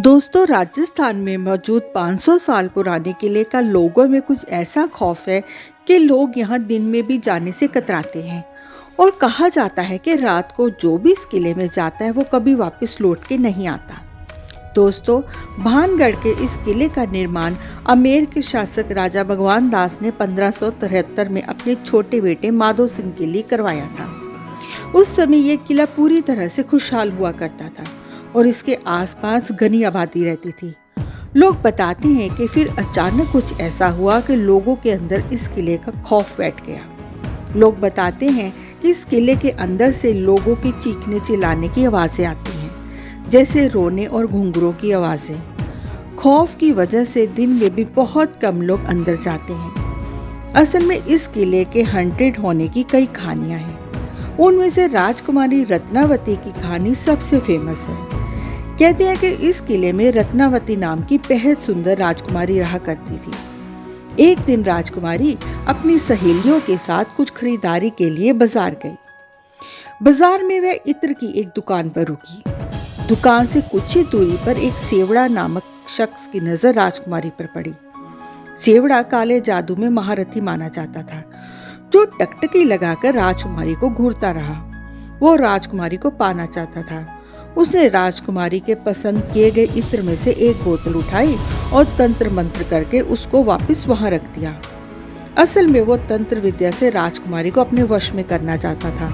दोस्तों, राजस्थान में मौजूद 500 साल पुराने किले का लोगों में कुछ ऐसा खौफ है कि लोग यहाँ दिन में भी जाने से कतराते हैं। और कहा जाता है कि रात को जो भी इस किले में जाता है वो कभी वापस लौट के नहीं आता। दोस्तों, भानगढ़ के इस किले का निर्माण अमेर के शासक राजा भगवान दास ने 1573 में अपने छोटे बेटे माधो सिंह के लिए करवाया था। उस समय ये किला पूरी तरह से खुशहाल हुआ करता था और इसके आसपास घनी आबादी रहती थी। लोग बताते हैं कि फिर अचानक कुछ ऐसा हुआ कि लोगों के अंदर इस किले का खौफ बैठ गया। लोग बताते हैं कि इस किले के अंदर से लोगों की चीखने चिल्लाने की आवाज़ें आती हैं, जैसे रोने और घुंघरों की आवाज़ें। खौफ की वजह से दिन में भी बहुत कम लोग अंदर जाते हैं। असल में इस किले के हंटेड होने की कई कहानियां हैं। उनमें से राजकुमारी रत्नावती की कहानी सबसे फेमस है। कहते हैं कि इस किले में रत्नावती नाम की बेहद सुंदर राजकुमारी रहा करती थी। एक दिन राजकुमारी अपनी सहेलियों के साथ कुछ खरीदारी के लिए बाजार गई। बाजार में वह इत्र की एक दुकान पर रुकी। दुकान से कुछ ही दूरी पर एक सेवड़ा नामक शख्स की नजर राजकुमारी पर पड़ी। सेवड़ा काले जादू में महारथी माना जाता था, जो टकटकी लगाकर राजकुमारी को घूरता रहा। वो राजकुमारी को पाना चाहता था। उसने राजकुमारी के पसंद किए गए इत्र में से एक बोतल उठाई और तंत्र मंत्र करके उसको वापस वहां रख दिया। असल में वो तंत्र विद्या से राजकुमारी को अपने वश में करना चाहता था।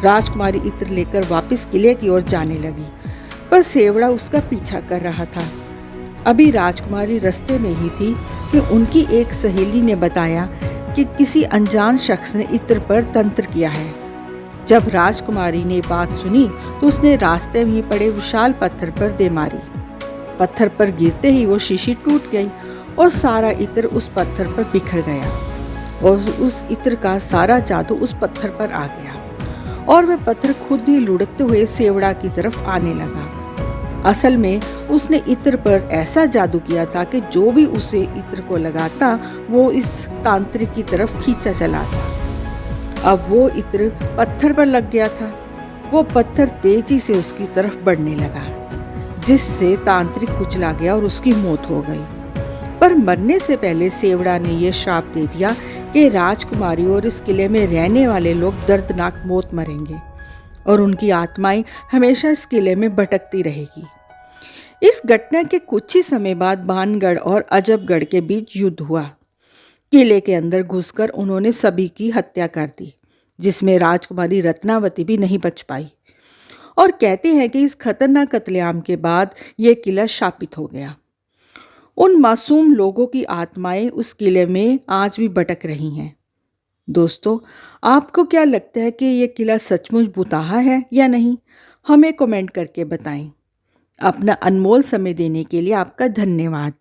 राजकुमारी इत्र लेकर वापस किले की ओर जाने लगी, पर सेवड़ा उसका पीछा कर रहा था। अभी राजकुमारी रास्ते में ही थी कि उनकी एक सहेली ने बताया कि किसी अनजान शख्स ने इत्र पर तंत्र किया है। जब राजकुमारी ने बात सुनी तो उसने रास्ते में पड़े विशाल पत्थर पर दे मारी। पत्थर पर गिरते ही वो शीशी टूट गई और सारा इत्र उस पत्थर पर बिखर गया और उस इत्र का सारा जादू उस पत्थर पर आ गया और वह पत्थर खुद ही लुढ़कते हुए सेवड़ा की तरफ आने लगा। असल में उसने इत्र पर ऐसा जादू किया था कि जो भी उसे इत्र को लगाता वो इस तांत्रिक की तरफ खींचा चला था। अब वो इत्र पत्थर पर लग गया था। वो पत्थर तेजी से उसकी तरफ बढ़ने लगा, जिससे तांत्रिक कुचला गया और उसकी मौत हो गई। पर मरने से पहले सेवड़ा ने यह श्राप दे दिया कि राजकुमारी और इस किले में रहने वाले लोग दर्दनाक मौत मरेंगे और उनकी आत्माएं हमेशा इस किले में भटकती रहेगी। इस घटना के कुछ ही समय बाद भानगढ़ और अजबगढ़ के बीच युद्ध हुआ। किले के अंदर घुसकर उन्होंने सभी की हत्या कर दी, जिसमें राजकुमारी रत्नावती भी नहीं बच पाई। और कहते हैं कि इस खतरनाक कत्लेआम के बाद यह किला शापित हो गया। उन मासूम लोगों की आत्माएं उस किले में आज भी भटक रही हैं। दोस्तों, आपको क्या लगता है कि यह किला सचमुच भुताहा है या नहीं? हमें कमेंट करके बताएं। अपना अनमोल समय देने के लिए आपका धन्यवाद।